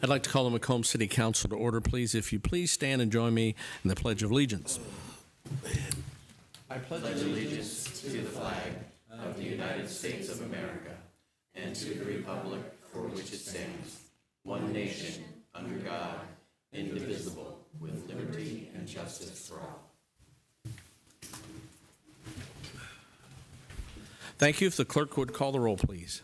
I'd like to call the Macomb City Council to order, please. If you please stand and join me in the Pledge of Allegiance. I pledge allegiance to the flag of the United States of America and to the republic for which it stands, one nation, under God, indivisible, with liberty and justice for all. Thank you. If the clerk would call the roll, please.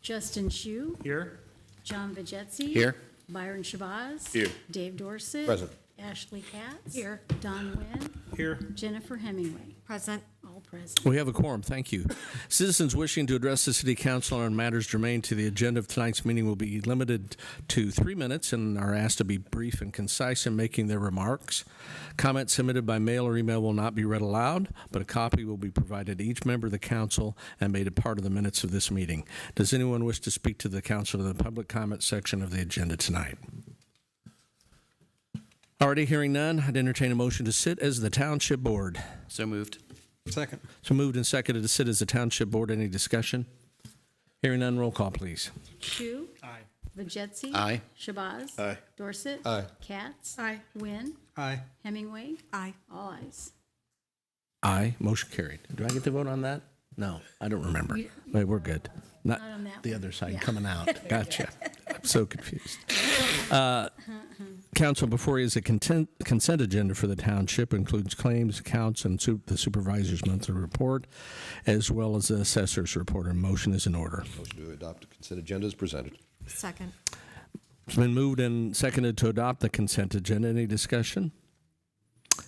Justin Shue. Here. John Vajetzi. Here. Byron Shabazz. Here. Dave Dorsett. Present. Ashley Katz. Here. Don Wynn. Here. Jennifer Hemingway. Present. All present. We have a quorum. Thank you. Citizens wishing to address the City Council on matters germane to the agenda of tonight's meeting will be limited to 3 minutes and are asked to be brief and concise in making their remarks. Comments submitted by mail or email will not be read aloud, but a copy will be provided to each member of the council and made a part of the minutes of this meeting. Does anyone wish to speak to the council in the public comment section of the agenda tonight? Already hearing none, I'd entertain a motion to sit as the Township Board. So moved. Second. So moved and seconded to sit as the Township Board. Any discussion? Hearing none, roll call, please. Shue. Aye. Vajetzi. Aye. Shabazz. Aye. Dorsett. Aye. Katz. Aye. Wynn. Aye. Hemingway. Aye. All ayes. Aye. Motion carried. Do I get to vote on that? No, I don't remember. Wait, we're good. Not Not on that the one. other side Yeah. coming out. Gotcha. I'm so confused. Council, before you is a consent agenda for the township. Includes claims, accounts, and the supervisor's monthly report, as well as the assessor's report. And motion is in order. Motion to adopt the consent agenda is presented. Second. It's been moved and seconded to adopt the consent agenda. Any discussion?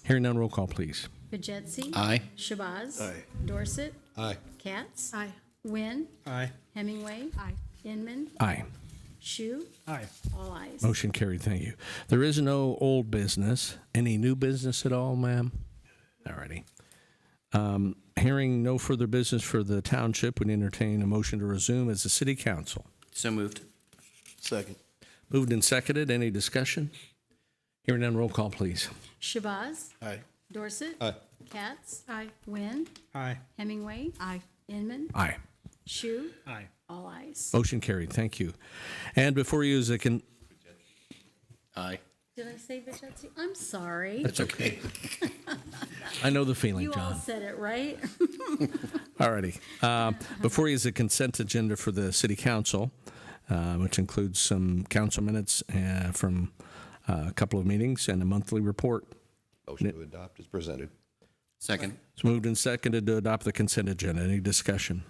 Hearing none, roll call, please. Vajetzi. Aye. Shabazz. Aye. Dorsett. Aye. Katz. Aye. Wynn. Aye. Hemingway. Aye. Inman. Aye. Shue. Aye. All ayes. Motion carried. Thank you. There is no old business. Any new business at all, ma'am? All righty. Hearing no further business for the township, we entertain a motion to resume as the city council. So moved. Second. Moved and seconded. Any discussion? Hearing none, roll call, please. Shabazz. Aye. Dorsett. Aye. Katz. Aye. Wynn. Aye. Hemingway. Aye. Inman. Aye. Shue. Aye. All ayes. Motion carried. Thank you. And before you is a Aye. Did I say Vajetzi? I'm sorry. That's okay. I know the feeling, You all John. said it right. All righty. Before you is a consent agenda for the city council, which includes some council minutes from a couple of meetings and a monthly report. Motion to adopt is presented. Second. It's moved and seconded to adopt the consent agenda. Any discussion?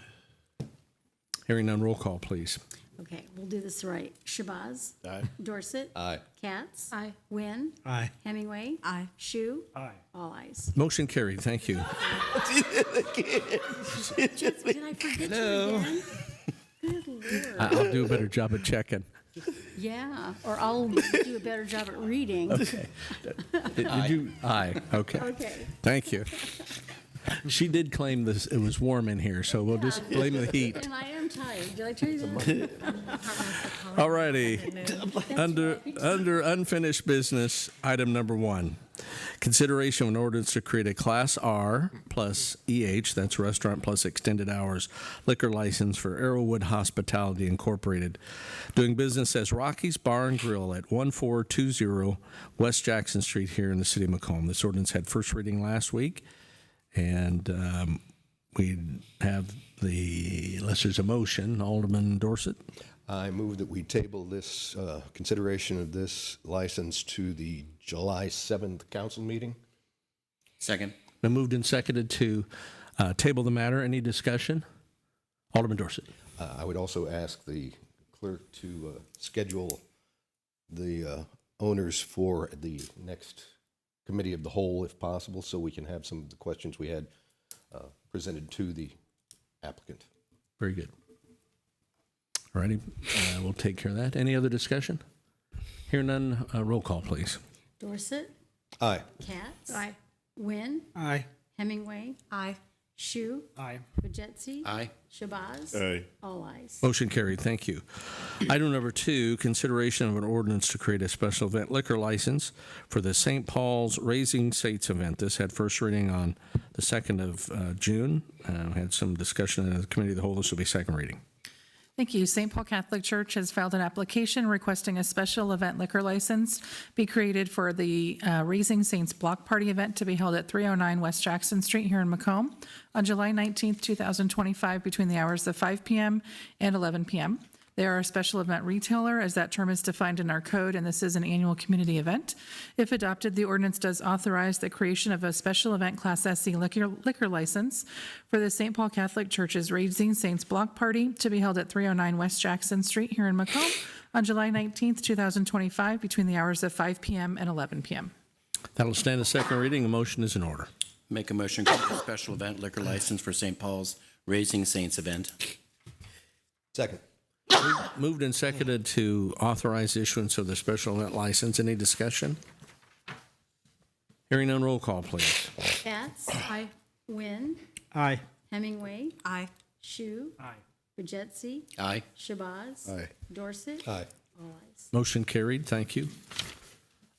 Hearing none, roll call, please. Okay, we'll do this right. Shabazz. Aye. Dorset. Aye. Katz. Aye. Wynn. Aye. Hemingway. Aye. Shue. Aye. All ayes. Motion carried. Thank you. Did I forget you again? Good Lord. I'll do a better job at checking. Yeah, or I'll do a better job at reading. Okay. Did you? Aye. Okay. Okay. Thank you. She did claim this. It was warm in here, so we'll just blame the heat. And I am tired. Did I tell you that? All righty. Under unfinished business, item number 1. Consideration of an ordinance to create a Class R plus EH, that's restaurant plus extended hours, liquor license for Arrowwood Hospitality Incorporated, doing business as Rocky's Bar and Grill at 1420 West Jackson Street here in the city of Macomb. This ordinance had first reading last week, and we have unless there's a motion, Alderman Dorsett. I move that we table this consideration of this license to the July 7th council meeting. Second. Been moved and seconded to table the matter. Any discussion? Alderman Dorsett. I would also ask the clerk to schedule the owners for the next committee of the whole, if possible, so we can have some of the questions we had presented to the applicant. Very good. All righty. We'll take care of that. Any other discussion? Hear none. Roll call, please. Dorset. Aye. Katz. Aye. Wynn. Aye. Hemingway. Aye. Shue. Aye. Vajetzi. Aye. Shabazz. Aye. All ayes. Motion carried. Thank you. Item number 2, consideration of an ordinance to create a special event liquor license for the St. Paul's Raising Saints event. This had first reading on the 2nd of June. Had some discussion in the committee of the whole. This will be second reading. Thank you. St. Paul Catholic Church has filed an application requesting a special event liquor license be created for the Raising Saints Block Party event to be held at 309 West Jackson Street here in Macomb on July 19th, 2025, between the hours of 5 p.m. and 11 p.m. They are a special event retailer, as that term is defined in our code, and this is an annual community event. If adopted, the ordinance does authorize the creation of a special event Class SC liquor license for the St. Paul Catholic Church's Raising Saints Block Party to be held at 309 West Jackson Street here in Macomb on July 19th, 2025, between the hours of 5 p.m. and 11 p.m. That'll stand a second reading. A motion is in order. Make a motion to create a special event liquor license for St. Paul's Raising Saints event. Second. Moved and seconded to authorize issuance of the special event license. Any discussion? Hearing none, roll call, please. Katz. Aye. Wynn. Aye. Hemingway. Aye. Shu. Aye. Bajetsy. Aye. Shabazz. Aye. Dorset. Aye. All ayes. Motion carried. Thank you.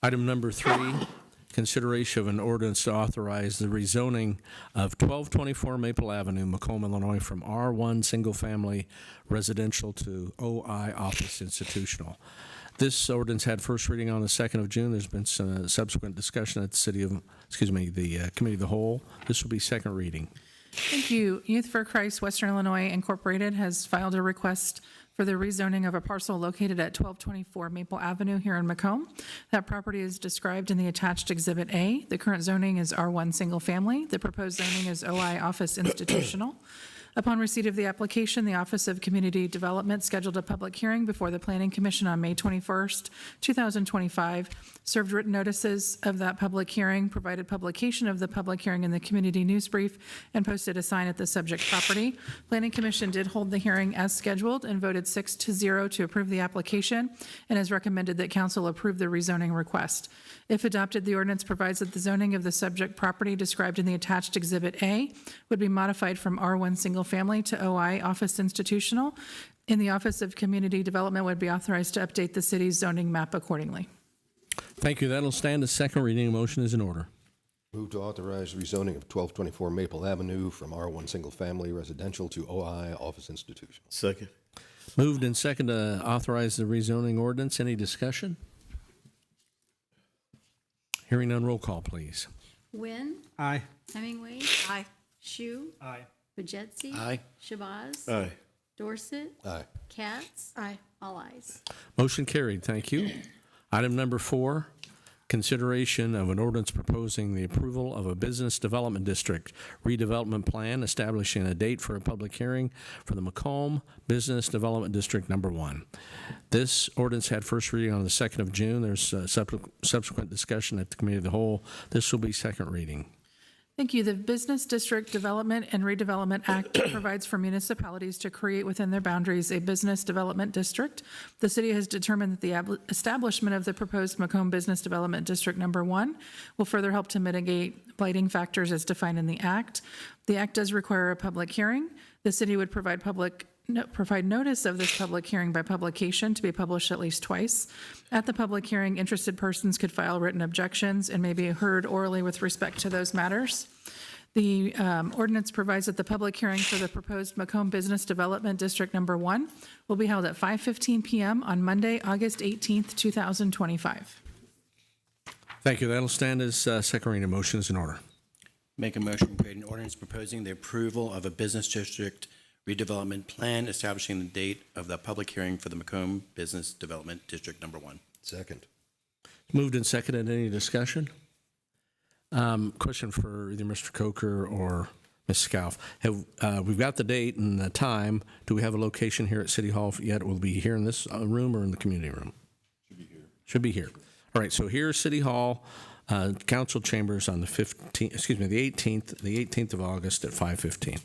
Item number 3, consideration of an ordinance to authorize the rezoning of 1224 Maple Avenue, Macomb, Illinois, from R1 Single Family Residential to OI Office Institutional. This ordinance had first reading on the 2nd of June. There's been some subsequent discussion at the Committee of the Whole. This will be second reading. Thank you. Youth for Christ Western Illinois Incorporated has filed a request for the rezoning of a parcel located at 1224 Maple Avenue here in Macomb. That property is described in the attached Exhibit A. The current zoning is R1 Single Family. The proposed zoning is OI Office Institutional. Upon receipt of the application, the Office of Community Development scheduled a public hearing before the Planning Commission on May 21st, 2025, served written notices of that public hearing, provided publication of the public hearing in the community news brief, and posted a sign at the subject property. Planning Commission did hold the hearing as scheduled and voted 6-0 to approve the application, and has recommended that council approve the rezoning request. If adopted, the ordinance provides that the zoning of the subject property described in the attached Exhibit A would be modified from R1 Single Family to OI Office Institutional, and the Office of Community Development would be authorized to update the city's zoning map accordingly. Thank you. That'll stand as second reading. A motion is in order. Move to authorize rezoning of 1224 Maple Avenue from R1 Single Family Residential to OI Office Institutional. Second. Moved and second to authorize the rezoning ordinance. Any discussion? Hearing none, roll call, please. Wynn. Aye. Hemingway. Aye. Shu. Aye. Bajetsy. Aye. Shabazz. Aye. Dorset. Aye. Katz. Aye. All ayes. Motion carried. Thank you. Item number 4, consideration of an ordinance proposing the approval of a business development district redevelopment plan establishing a date for a public hearing for the Macomb Business Development District Number 1. This ordinance had first reading on the 2nd of June. There's subsequent discussion at the Committee of the Whole. This will be second reading. Thank you. The Business District Development and Redevelopment Act provides for municipalities to create within their boundaries a business development district. The city has determined that the establishment of the proposed Macomb Business Development District Number 1 will further help to mitigate blighting factors as defined in the act. The act does require a public hearing. The city would provide notice of this public hearing by publication to be published at least twice. At the public hearing, interested persons could file written objections and may be heard orally with respect to those matters. The ordinance provides that the public hearing for the proposed Macomb Business Development District Number 1 will be held at 5:15 p.m. on Monday, August 18th, 2025. Thank you. That'll stand as second reading. Motion is in order. Make a motion to create an ordinance proposing the approval of a business district redevelopment plan establishing the date of the public hearing for the Macomb Business Development District Number 1. Second. Moved and seconded. Any discussion? Question for either Mr. Coker or Ms. Scalf. We've got the date and the time. Do we have a location here at City Hall yet? Will it be here in this room or in the community room? Should be here. Should be here. All right. So here's City Hall, council chambers on the 18th of August at 5:15.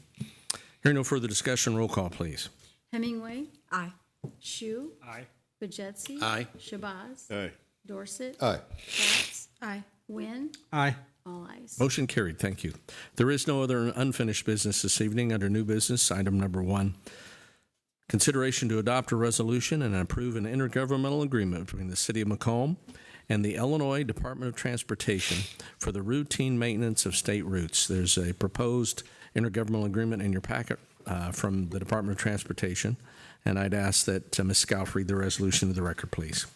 Hearing no further discussion, roll call, please. Hemingway. Aye. Shu. Aye. Bajetsy. Aye. Shabazz. Aye. Dorset. Aye. Katz. Aye. Wynn. Aye. All ayes. Motion carried. Thank you. There is no other unfinished business this evening. Under new business, item number 1, consideration to adopt a resolution and approve an intergovernmental agreement between the City of Macomb and the Illinois Department of Transportation for the routine maintenance of state routes. There's a proposed intergovernmental agreement in your packet from the Department of Transportation. And I'd ask that Ms. Scalf read the resolution to the record, please.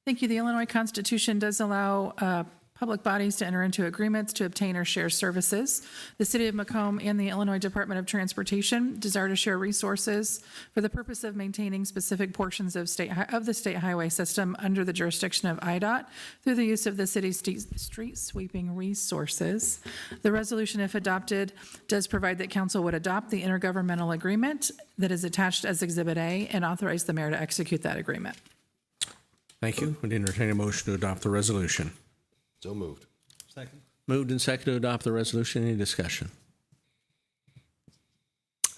Thank you. The Illinois Constitution does allow public bodies to enter into agreements to obtain or share services. The City of Macomb and the Illinois Department of Transportation desire to share resources for the purpose of maintaining specific portions of the state highway system under the jurisdiction of IDOT through the use of the city's street sweeping resources. The resolution, if adopted, does provide that council would adopt the intergovernmental agreement that is attached as Exhibit A and authorize the mayor to execute that agreement. Thank you. Would entertain a motion to adopt the resolution. So moved. Second. Moved and seconded to adopt the resolution. Any discussion?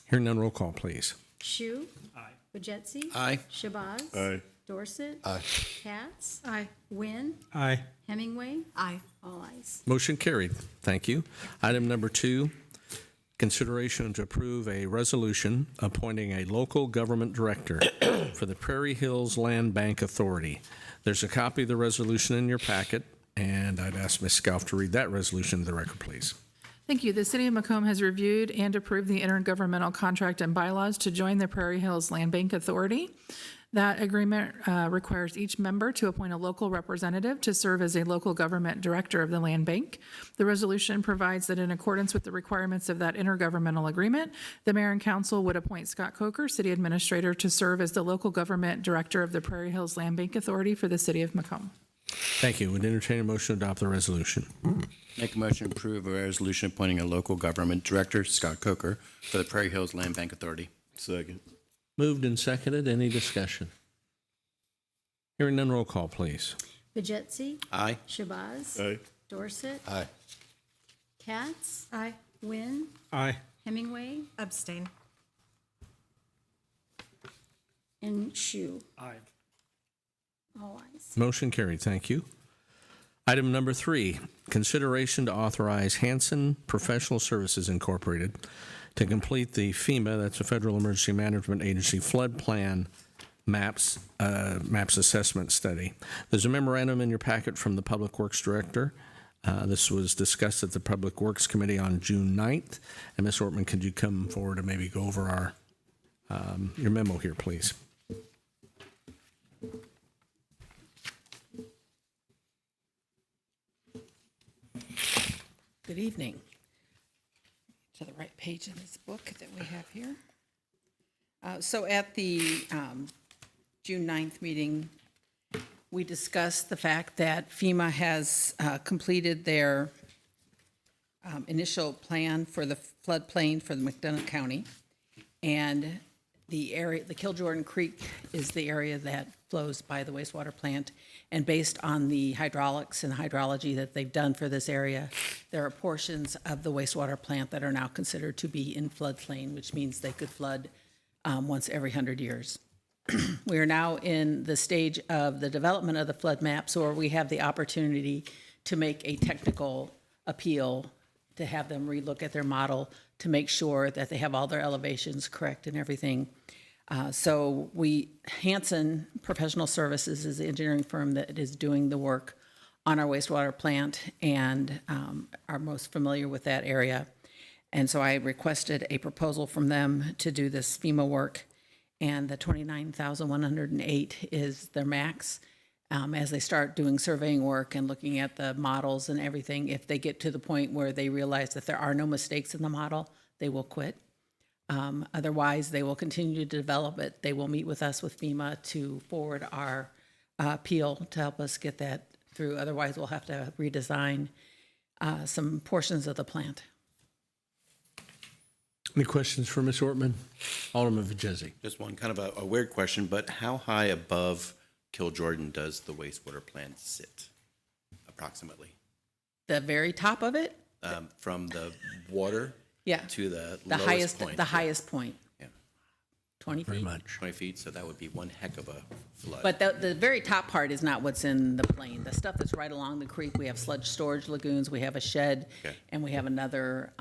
Hearing none, roll call, please. Shu. Aye. Wajetsy. Aye. Shabazz. Aye. Dorset. Aye. Katz. Aye. Wynn. Aye. Hemingway. Aye. All ayes. Motion carried. Thank you. Item number 2, consideration to approve a resolution appointing a local government director for the Prairie Hills Land Bank Authority. There's a copy of the resolution in your packet, and I'd ask Ms. Scalf to read that resolution to the record, please. Thank you. The City of Macomb has reviewed and approved the intergovernmental contract and bylaws to join the Prairie Hills Land Bank Authority. That agreement requires each member to appoint a local representative to serve as a local government director of the land bank. The resolution provides that in accordance with the requirements of that intergovernmental agreement, the mayor and council would appoint Scott Coker, city administrator, to serve as the local government director of the Prairie Hills Land Bank Authority for the City of Macomb. Thank you. Would entertain a motion to adopt the resolution. Make a motion to approve a resolution appointing a local government director, Scott Coker, for the Prairie Hills Land Bank Authority. Second. Moved and seconded. Any discussion? Hearing none, roll call, please. Wajetsy. Aye. Shabazz. Aye. Dorset. Aye. Katz. Aye. Wynn. Aye. Hemingway. Abstain. And Shu. Aye. All ayes. Motion carried. Thank you. Item number 3, consideration to authorize Hanson Professional Services Incorporated to complete the FEMA, that's the Federal Emergency Management Agency, flood plan maps assessment study. There's a memorandum in your packet from the Public Works Director. This was discussed at the Public Works Committee on June 9th. And Ms. Ortman, could you come forward and maybe go over your memo here, please? Good evening. To the right page in this book that we have here. So at the June 9th meeting, we discussed the fact that FEMA has completed their initial plan for the floodplain for the McDonough County. And the area, the Kiljordan Creek is the area that flows by the wastewater plant. And based on the hydraulics and hydrology that they've done for this area, there are portions of the wastewater plant that are now considered to be in floodplain, which means they could flood once every 100 years. We are now in the stage of the development of the flood maps, where we have the opportunity to make a technical appeal, to have them relook at their model to make sure that they have all their elevations correct and everything. So Hanson Professional Services is the engineering firm that is doing the work on our wastewater plant and are most familiar with that area. And so I requested a proposal from them to do this FEMA work, and the $29,108 is their max. As they start doing surveying work and looking at the models and everything, if they get to the point where they realize that there are no mistakes in the model, they will quit. Otherwise, they will continue to develop it. They will meet with us with FEMA to forward our appeal to help us get that through. Otherwise, we'll have to redesign some portions of the plant. Any questions for Ms. Ortman? Alderman Vajezzi. Just one kind of a weird question, but how high above Kiljordan does the wastewater plant sit, approximately? The very top of it? From the water Yeah. to the The lowest highest, point? the highest point. Yeah. 20 Very feet. much. 20 feet, so that would be one heck of a flood. But the very top part is not what's in the plain. The stuff that's right along the creek, we have sludge storage lagoons, we have a shed, Okay. and we have another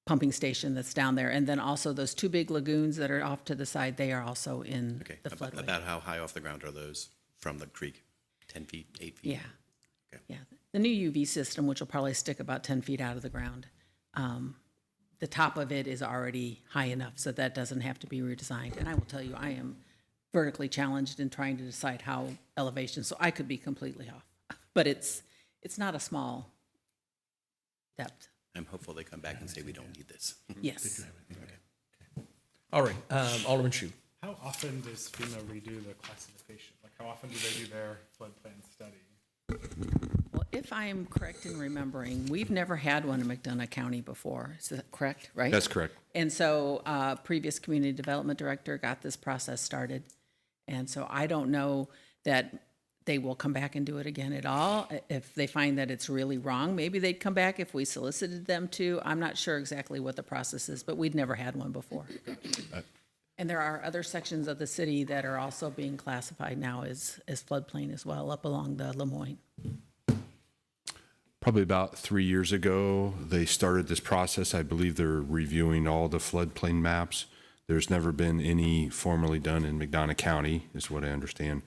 pumping station that's down there. And then also those two big lagoons that are off to the side, they are also in Okay, the floodway. about how high off the ground are those from the creek? 10 feet, 8 feet? Yeah. Okay. Yeah. The new UV system, which will probably stick about 10 feet out of the ground, the top of it is already high enough, so that doesn't have to be redesigned. And I will tell you, I am vertically challenged in trying to decide how elevation, so I could be completely off. But it's not a small depth. I'm hopeful they come back and say we don't need this. Yes. All right, Alderman Shu. How often does FEMA redo the classification? Like, how often do they do their floodplain study? Well, if I am correct in remembering, we've never had one in McDonough County before. Is that correct, right? That's correct. And so previous community development director got this process started. And so I don't know that they will come back and do it again at all. If they find that it's really wrong, maybe they'd come back if we solicited them to. I'm not sure exactly what the process is, but we'd never had one before. And there are other sections of the city that are also being classified now as floodplain as well, up along the Lemoyne. Probably about 3 years ago, they started this process. I believe they're reviewing all the floodplain maps. There's never been any formally done in McDonough County, is what I understand.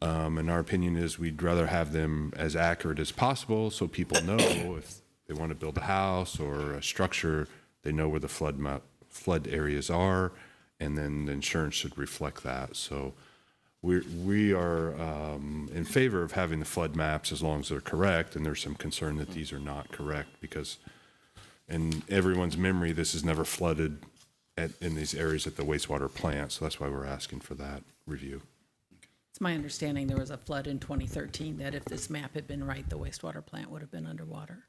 And our opinion is we'd rather have them as accurate as possible so people know if they want to build a house or a structure, they know where the flood areas are, and then the insurance should reflect that. So we are in favor of having the flood maps as long as they're correct, and there's some concern that these are not correct because in everyone's memory, this has never flooded in these areas at the wastewater plant, so that's why we're asking for that review. It's my understanding there was a flood in 2013, that if this map had been right, the wastewater plant would have been underwater.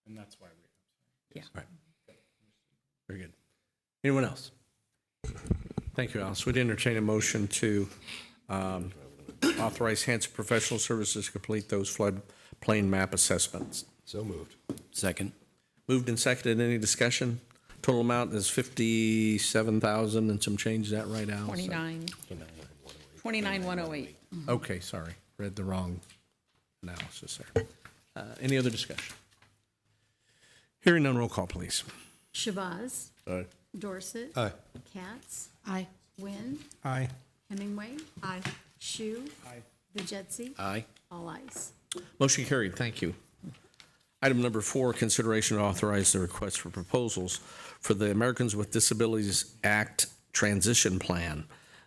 And that's why we. Yeah. Right. Very good. Anyone else? Thank you, Alice. We'd entertain a motion to authorize Hanson Professional Services to complete those floodplain map assessments. So moved. Second. Moved and seconded. Any discussion? Total amount is 57,000 and some change. Is that right, Alice? 29,108. Okay, sorry. Read the wrong analysis there. Any other discussion? Hearing none, roll call, please. Shabazz. Aye. Dorset. Aye. Katz. Aye. Wynn. Aye. Hemingway. Aye. Shu. Aye. Vijetsi. Aye. All ayes. Motion carried. Thank you. Item number 4, consideration to authorize the request for proposals for the Americans with Disabilities Act Transition Plan.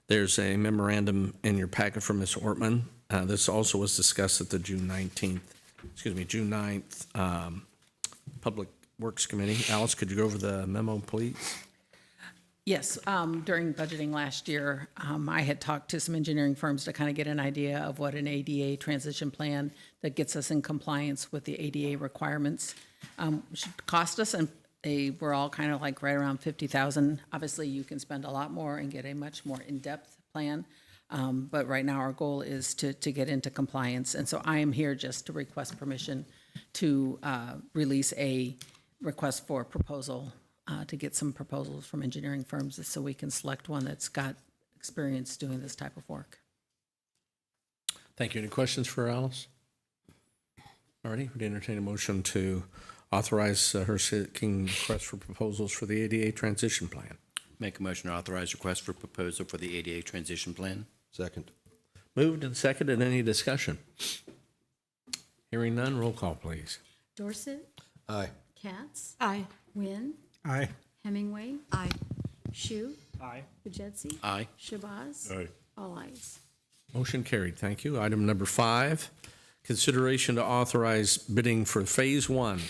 There's a memorandum in your packet from Ms. Ortman. This also was discussed at the June 9th Public Works Committee. Alice, could you go over the memo, please? Yes, during budgeting last year, I had talked to some engineering firms to kind of get an idea of what an ADA transition plan that gets us in compliance with the ADA requirements should cost us, and they were all kind of like right around $50,000. Obviously, you can spend a lot more and get a much more in-depth plan, but right now our goal is to get into compliance, and so I am here just to request permission to release a request for proposal to get some proposals from engineering firms so we can select one that's got experience doing this type of work. Thank you. Any questions for Alice? All righty, we'd entertain a motion to authorize her seeking request for proposals for the ADA transition plan. Make a motion to authorize request for proposal for the ADA transition plan. Second. Moved and seconded. Any discussion? Hearing none, roll call, please. Dorset. Aye. Katz. Aye. Wynn. Aye. Hemingway. Aye. Shu. Aye. Vijetsi. Aye. Shabazz. Aye. All ayes. Motion carried. Thank you. Item number 5, consideration to authorize bidding for Phase 1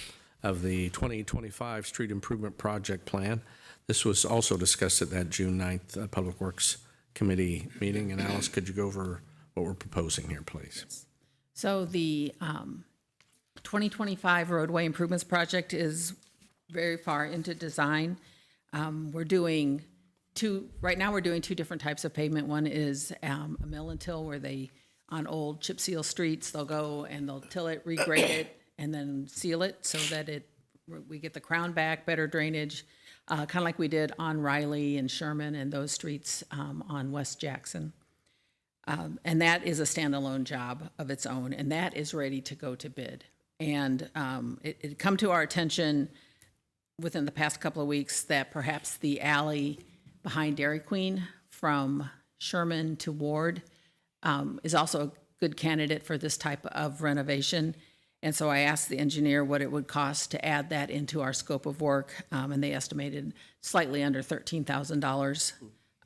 of the 2025 Street Improvement Project Plan. This was also discussed at that June 9th Public Works Committee meeting. And Alice, could you go over what we're proposing here, please? So the 2025 roadway improvements project is very far into design. We're doing right now we're doing 2 different types of pavement. One is a mill and till, where on old chip seal streets, they'll go and they'll till it, regrade it, and then seal it so that we get the crown back, better drainage, kind of like we did on Riley and Sherman and those streets on West Jackson. And that is a standalone job of its own, and that is ready to go to bid. And it come to our attention within the past couple of weeks that perhaps the alley behind Dairy Queen from Sherman to Ward is also a good candidate for this type of renovation. And so I asked the engineer what it would cost to add that into our scope of work, and they estimated slightly under $13,000,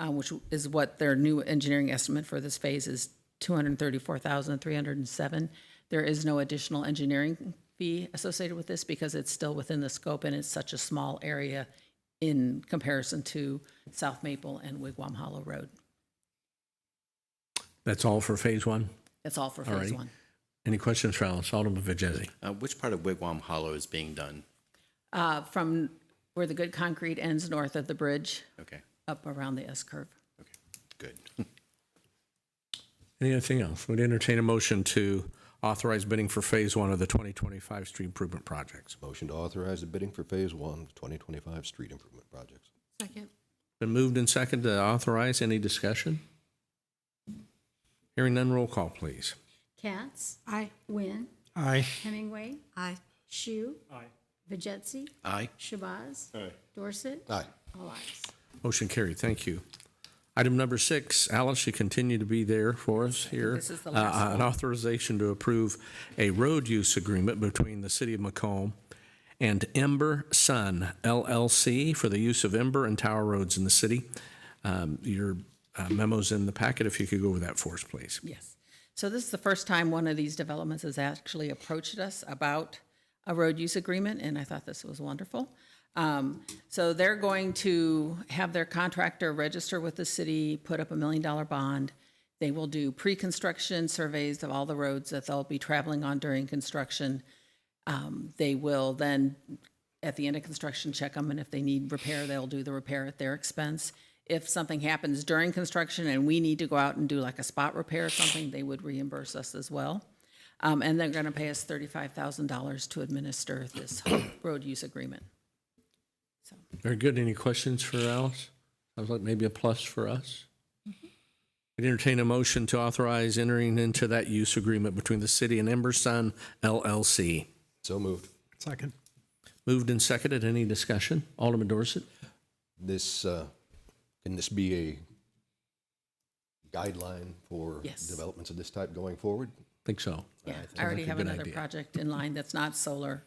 which is what their new engineering estimate for this phase is, $234,307. There is no additional engineering fee associated with this because it's still within the scope and it's such a small area in comparison to South Maple and Wigwam Hollow Road. That's all for phase one? That's all for phase Alrighty. one. Any questions for Alice? Alderman Vajezi. Which part of Wigwam Hollow is being done? From where the good concrete ends north of the bridge, Okay, up around the S-curve. okay, good. Anything else? Would entertain a motion to authorize bidding for phase one of the 2025 street improvement projects. Motion to authorize the bidding for Phase 1 of 2025 street improvement projects. Second. Been moved and second to authorize. Any discussion? Hearing none, roll call, please. Katz. Aye. Wynn. Aye. Hemingway. Aye. Shu. Aye. Vajetse. Aye. Shabazz. Aye. Dorset. Aye. All ayes. Motion carried. Thank you. Item number 6, Alice, you continue to be there for us here. This is the last An authorization to approve a road use agreement between the City of Macomb and Ember Sun LLC for the use of Ember and Tower roads in the city. Your memo's in the packet. If you could go over that for us, please. Yes. So this is the first time one of these developments has actually approached us about a road use agreement, and I thought this was wonderful. So they're going to have their contractor register with the city, put up $1 million bond. They will do pre-construction surveys of all the roads that they'll be traveling on during construction. They will then, at the end of construction, check them, and if they need repair, they'll do the repair at their expense. If something happens during construction and we need to go out and do like a spot repair or something, they would reimburse us as well. And they're gonna pay us $35,000 to administer this road use agreement. So, Very good. Any questions for Alice? Sounds like maybe a plus for us. We'd entertain a motion to authorize entering into that use agreement between the city and Ember Sun LLC. So moved. Second. Moved and seconded. Any discussion? Alderman Dorset? This, can this be a guideline for Yes. developments of this type going forward? Think so. yeah, Sounds I already like a have good another idea. project in line that's not solar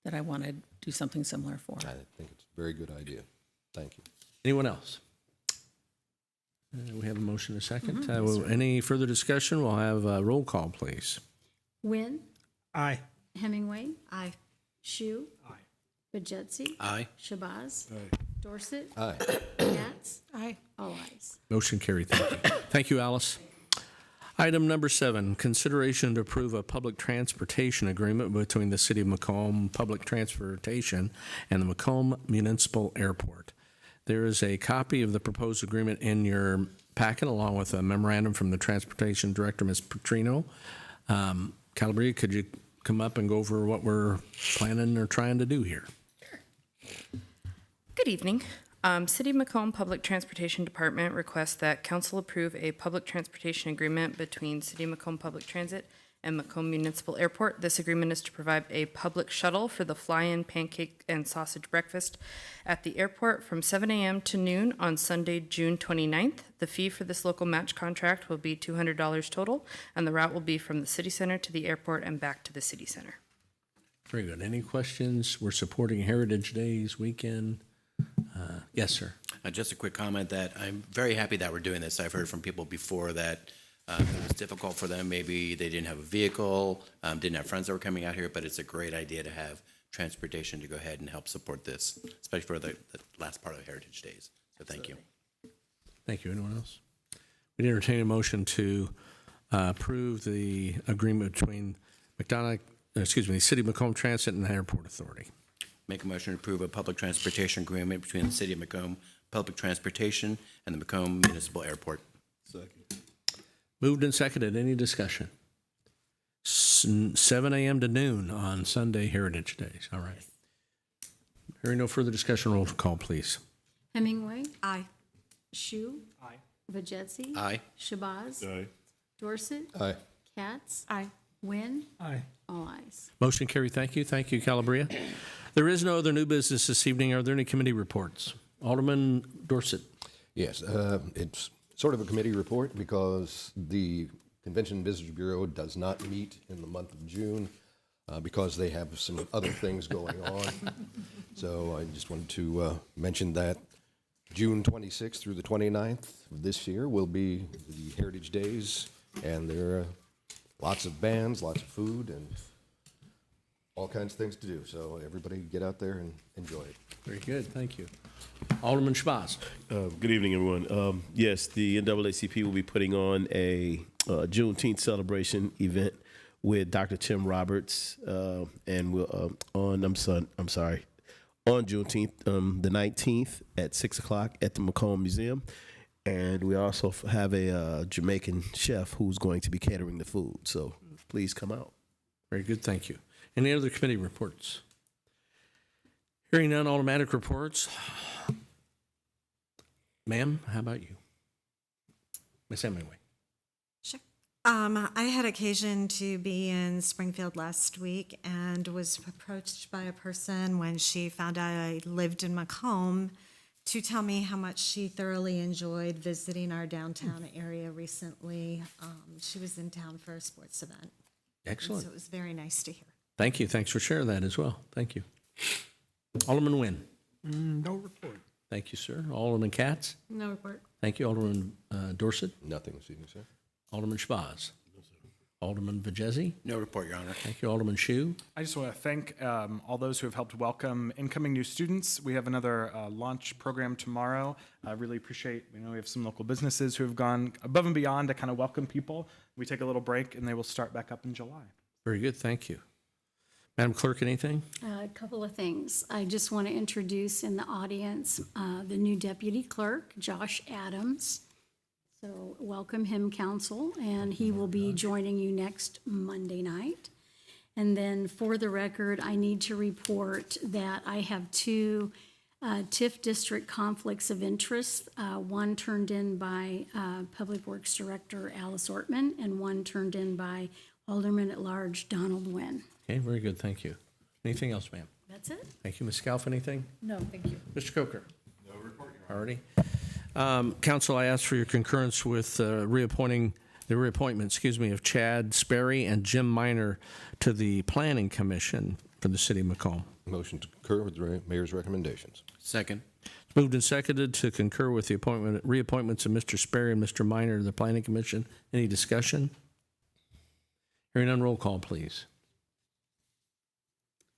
that I wanna do something similar for. I think it's a very good idea. Thank you. Anyone else? We have a motion and a second. Any further discussion? We'll have a roll call, please. Wynn. Aye. Hemingway. Aye. Shu. Aye. Vajetse. Aye. Shabazz. Aye. Dorset. Aye. Katz. Aye. All ayes. Motion carried. Thank you. Thank you, Alice. Item number 7, consideration to approve a public transportation agreement between the City of Macomb Public Transportation and the Macomb Municipal Airport. There is a copy of the proposed agreement in your packet, along with a memorandum from the Transportation Director, Ms. Petrino. Calabria, could you come up and go over what we're planning or trying to do here? Good evening. City of Macomb Public Transportation Department requests that council approve a public transportation agreement between City of Macomb Public Transit and Macomb Municipal Airport. This agreement is to provide a public shuttle for the fly-in pancake and sausage breakfast at the airport from 7 a.m. to noon on Sunday, June 29th. The fee for this local match contract will be $200 total, and the route will be from the city center to the airport and back to the city center. Very good. Any questions? We're supporting Heritage Days weekend. Yes, sir. Just a quick comment that I'm very happy that we're doing this. I've heard from people before that it was difficult for them. Maybe they didn't have a vehicle, didn't have friends that were coming out here, but it's a great idea to have transportation to go ahead and help support this, especially for the last part of Heritage Days. So thank you. Thank you. Anyone else? We'd entertain a motion to approve the agreement between the City of Macomb Transit and the Airport Authority. Make a motion to approve a public transportation agreement between the City of Macomb Public Transportation and the Macomb Municipal Airport. Moved and seconded. Any discussion? 7 a.m. to noon on Sunday Heritage Days. All right. Hearing no further discussion, roll call, please. Hemingway. Aye. Shu. Aye. Vajetse. Aye. Shabazz. Aye. Dorset. Aye. Katz. Aye. Wynn. Aye. All ayes. Motion carried. Thank you. Thank you, Calabria. There is no other new business this evening. Are there any committee reports? Alderman Dorset. Yes, it's sort of a committee report because the Convention and Visitors Bureau does not meet in the month of June. because they have some other things going on. So I just wanted to mention that June 26th through the 29th of this year will be the Heritage Days, and there are lots of bands, lots of food, and all kinds of things to do. So everybody get out there and enjoy it. Very good, thank you. Alderman Shabazz. Good evening, everyone. Yes, the NAACP will be putting on a Juneteenth celebration event with Dr. Tim Roberts, and we'll on Juneteenth, the 19th at 6 o'clock at the Macomb Museum, and we also have a Jamaican chef who's going to be catering the food. So please come out. Very good, thank you. Any other committee reports? Hearing none, automatic reports. Ma'am, how about you? Ms. Hemingway. Sure. I had occasion to be in Springfield last week and was approached by a person when she found out I lived in Macomb to tell me how much she thoroughly enjoyed visiting our downtown area recently. She was in town for a sports event. Excellent. So it was very nice to hear. Thank you. Thanks for sharing that as well. Thank you. Alderman Nguyen. No report. Thank you, sir. Alderman Katz. No report. Thank you. Alderman Dorset. Nothing this evening, sir. Alderman Shabazz. Alderman Vajezi. No report, Your Honor. Thank you. Alderman Shu. I just want to thank all those who have helped welcome incoming new students. We have another launch program tomorrow. I really appreciate, we have some local businesses who have gone above and beyond to kind of welcome people. We take a little break and they will start back up in July. Very good. Thank you. Madam Clerk, anything? A couple of things. I just want to introduce in the audience the new deputy clerk, Josh Adams. So welcome him, council, and he will be joining you next Monday night. And then for the record, I need to report that I have two TIF district conflicts of interest. One turned in by Public Works Director Alice Ortman, and one turned in by Alderman at Large Donald Nguyen. Okay, very good. Thank you. Anything else, ma'am? That's it? Thank you. Ms. Scalf, anything? No, thank you. Mr. Coker? No report, Your Honor. Already. Council, I ask for your concurrence with the reappointment, of Chad Sperry and Jim Minor to the Planning Commission for the City of Macomb. Motion to concur with the mayor's recommendations. Second. It's moved and seconded to concur with the reappointments of Mr. Sperry and Mr. Minor to the Planning Commission. Any discussion? Hearing none, roll call, please.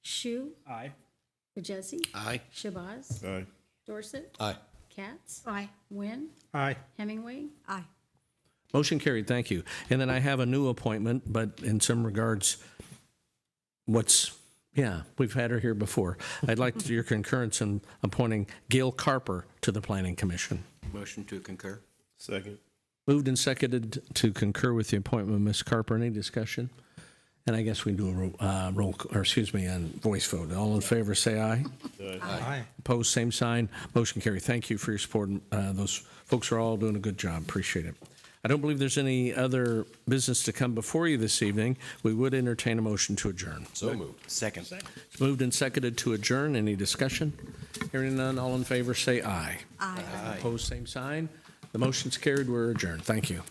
Shu, Aye. Vajezi, Aye. Shabazz, Aye. Dorset, Aye. Katz. Aye. Nguyen, Aye. Hemingway. Aye. Motion carried. Thank you. And then I have a new appointment, but in some regards, we've had her here before. I'd like your concurrence in appointing Gail Carper to the Planning Commission. Motion to concur. Second. Moved and seconded to concur with the appointment of Ms. Carper. Any discussion? And I guess we do a voice vote. All in favor, say aye. Aye. Opposed, same sign. Motion carried. Thank you for your support. Those folks are all doing a good job. Appreciate it. I don't believe there's any other business to come before you this evening. We would entertain a motion to adjourn. So moved. Second. It's moved and seconded to adjourn. Any discussion? Hearing none, all in favor, say aye. Aye. Opposed, same sign. The motion's carried. We're adjourned. Thank you.